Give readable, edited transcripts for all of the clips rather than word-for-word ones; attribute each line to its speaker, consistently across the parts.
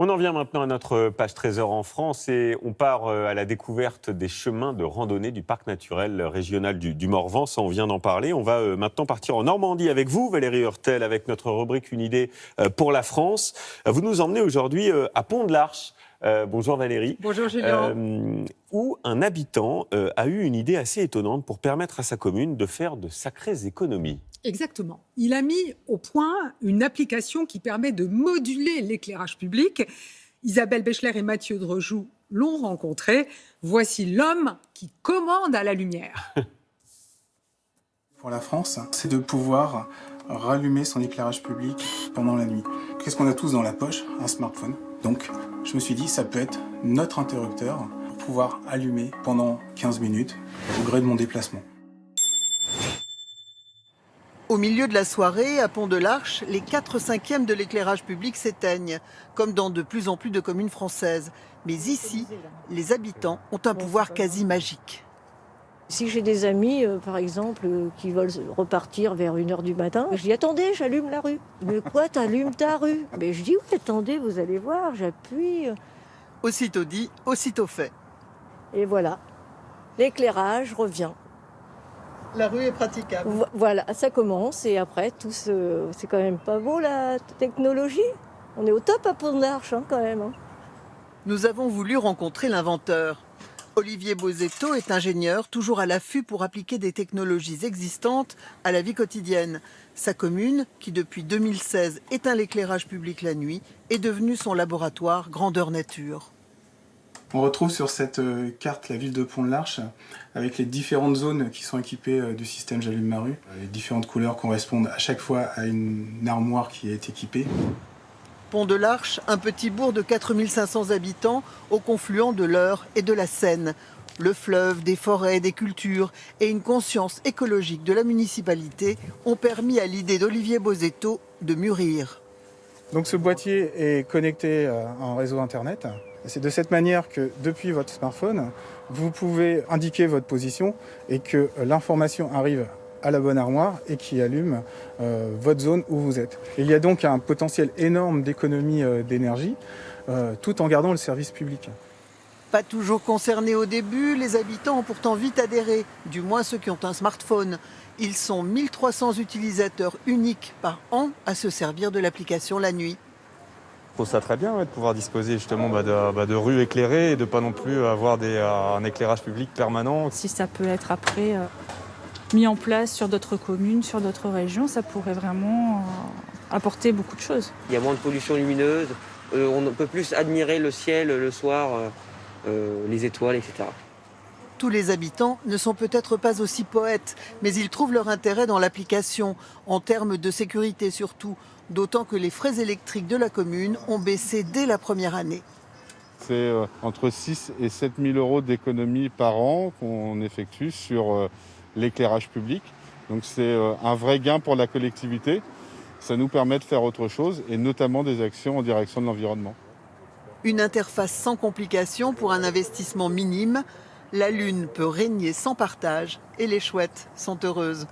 Speaker 1: On en vient maintenant à notre page trésor en France et on part à la découverte des chemins de randonnée du parc naturel régional du Morvan. Ça, on vient d'en parler. On va maintenant partir en Normandie avec vous, Valérie Hurtel, avec notre rubrique Une idée pour la France. Vous nous emmenez aujourd'hui à Pont-de-l'Arche. Bonjour Valérie.
Speaker 2: Bonjour Julien.
Speaker 1: Où un habitant a eu une idée assez étonnante pour permettre à sa commune de faire de sacrées économies.
Speaker 2: Exactement. Il a mis au point une application qui permet de moduler l'éclairage public. Isabelle Bechler et Mathieu Drejoux l'ont rencontré. Voici l'homme qui commande à la lumière.
Speaker 3: Pour la France, c'est de pouvoir rallumer son éclairage public pendant la nuit. Qu'est-ce qu'on a tous dans la poche? Un smartphone. Donc, je me suis dit, ça peut être notre interrupteur pour pouvoir allumer pendant 15 minutes au gré de mon déplacement.
Speaker 4: Au milieu de la soirée, à Pont-de-l'Arche, les 4/5 de l'éclairage public s'éteignent, comme dans de plus en plus de communes françaises. Mais ici, les habitants ont un pouvoir quasi magique.
Speaker 5: Si j'ai des amis, par exemple, qui veulent repartir vers 1h du matin, je dis « Attendez, j'allume la rue ». « Mais quoi, t'allumes ta rue ?» Mais je dis « Oui, attendez, vous allez voir, j'appuie ».
Speaker 4: Aussitôt dit, aussitôt fait.
Speaker 5: Et voilà, l'éclairage revient.
Speaker 4: La rue est praticable.
Speaker 5: Voilà, ça commence et après, c'est quand même pas beau la technologie. On est au top à Pont-de-l'Arche quand même. Hein.
Speaker 4: Nous avons voulu rencontrer l'inventeur. Olivier Bosetto est ingénieur, toujours à l'affût pour appliquer des technologies existantes à la vie quotidienne. Sa commune, qui depuis 2016 éteint l'éclairage public la nuit, est devenue son laboratoire grandeur nature.
Speaker 3: On retrouve sur cette carte la ville de Pont-de-l'Arche avec les différentes zones qui sont équipées du système J'allume ma rue. Les différentes couleurs correspondent à chaque fois à une armoire qui est équipée.
Speaker 4: Pont-de-l'Arche, un petit bourg de 4500 habitants au confluent de l'Eure et de la Seine. Le fleuve, des forêts, des cultures et une conscience écologique de la municipalité ont permis à l'idée d'Olivier Bosetto de mûrir.
Speaker 3: Donc ce boîtier est connecté en réseau internet. C'est de cette manière que depuis votre smartphone, vous pouvez indiquer votre position et que l'information arrive à la bonne armoire et qui allume votre zone où vous êtes. Il y a donc un potentiel énorme d'économie d'énergie tout en gardant le service public.
Speaker 4: Pas toujours concernés au début, les habitants ont pourtant vite adhéré, du moins ceux qui ont un smartphone. Ils sont 1300 utilisateurs uniques par an à se servir de l'application la nuit.
Speaker 6: Je trouve ça très bien de pouvoir disposer justement de rues éclairées et de pas non plus avoir un éclairage public permanent.
Speaker 7: Si ça peut être après mis en place sur d'autres communes, sur d'autres régions, ça pourrait vraiment apporter beaucoup de choses.
Speaker 8: Il y a moins de pollution lumineuse, on peut plus admirer le ciel le soir, les étoiles, etc.
Speaker 4: Tous les habitants ne sont peut-être pas aussi poètes, mais ils trouvent leur intérêt dans l'application, en termes de sécurité surtout, d'autant que les frais électriques de la commune ont baissé dès la première année.
Speaker 9: C'est entre 6 et 7 000 euros d'économie par an qu'on effectue sur l'éclairage public. Donc c'est un vrai gain pour la collectivité. Ça nous permet de faire autre chose et notamment des actions en direction de l'environnement.
Speaker 4: Une interface sans complication pour un investissement minime. La lune peut régner sans partage et les chouettes sont heureuses.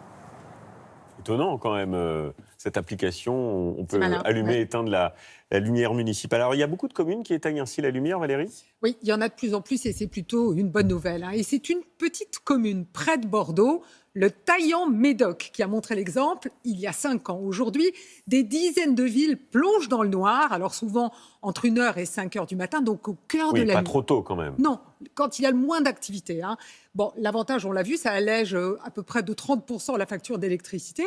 Speaker 1: Étonnant quand même, cette application. On peut
Speaker 2: malin,
Speaker 1: allumer et
Speaker 2: ouais.
Speaker 1: éteindre la lumière municipale. Alors il y a beaucoup de communes qui éteignent ainsi la lumière, Valérie ?
Speaker 2: Oui, il y en a de plus en plus et c'est plutôt une bonne nouvelle. Et c'est une petite commune près de Bordeaux, le Taillan-Médoc, qui a montré l'exemple il y a 5 ans. Aujourd'hui, des dizaines de villes plongent dans le noir, alors souvent entre 1h et 5h du matin, donc au cœur de la nuit.
Speaker 1: Pas trop tôt quand même.
Speaker 2: Non, quand il y a le moins d'activité. Bon, l'avantage, on l'a vu, ça allège à peu près de 30% la facture d'électricité.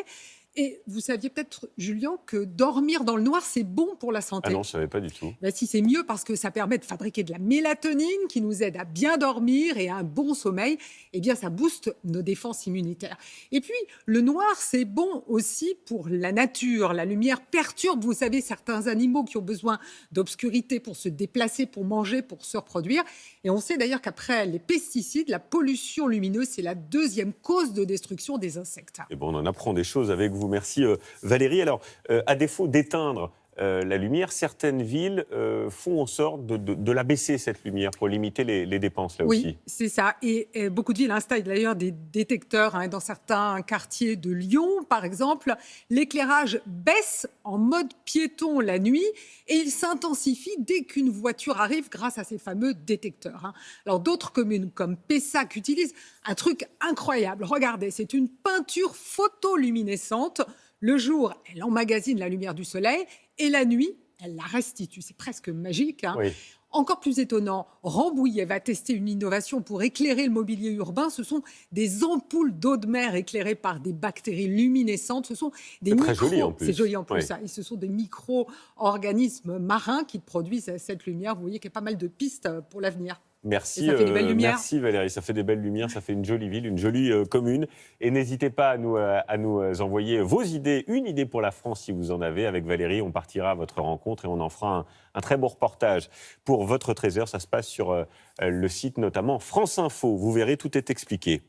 Speaker 2: Et vous saviez peut-être, Julien, que dormir dans le noir, c'est bon pour la santé.
Speaker 1: Ah non, je ne savais pas du tout.
Speaker 2: Ben si, c'est mieux parce que ça permet de fabriquer de la mélatonine qui nous aide à bien dormir et à un bon sommeil. Eh bien, ça booste nos défenses immunitaires. Et puis, le noir, c'est bon aussi pour la nature. La lumière perturbe, vous savez, certains animaux qui ont besoin d'obscurité pour se déplacer, pour manger, pour se reproduire. Et on sait d'ailleurs qu'après les pesticides, la pollution lumineuse, c'est la deuxième cause de destruction des insectes.
Speaker 1: Et bon, on en apprend des choses avec vous. Merci Valérie. Alors, à défaut d'éteindre la lumière. Certaines villes font en sorte de la baisser, cette lumière, pour limiter les dépenses, là aussi.
Speaker 2: Oui, c'est ça. Et beaucoup de villes installent d'ailleurs des détecteurs dans certains quartiers de Lyon, par exemple. L'éclairage baisse en mode piéton la nuit et il s'intensifie dès qu'une voiture arrive grâce à ces fameux détecteurs. Alors d'autres communes comme Pessac utilisent un truc incroyable. Regardez, c'est une peinture photoluminescente. Le jour, elle emmagasine la lumière du soleil et la nuit, elle la restitue. C'est presque magique.
Speaker 1: Oui.
Speaker 2: Encore plus étonnant, Rambouillet va tester une innovation pour éclairer le mobilier urbain. Ce sont des ampoules d'eau de mer éclairées par des bactéries luminescentes. Ce sont des
Speaker 1: très joli en plus.
Speaker 2: C'est joli en plus.
Speaker 1: Oui.
Speaker 2: Et ce sont des micro-organismes marins qui produisent cette lumière. Vous voyez qu'il y a pas mal de pistes pour l'avenir.
Speaker 1: Merci,
Speaker 2: Et ça fait des belles lumières.
Speaker 1: merci Valérie, ça fait des belles lumières, ça fait une jolie ville, une jolie commune. Et n'hésitez pas à nous envoyer vos idées, une idée pour la France si vous en avez. Avec Valérie, on partira à votre rencontre et on en fera un très beau reportage pour votre 13h. Ça se passe sur le site notamment France Info. Vous verrez, tout est expliqué.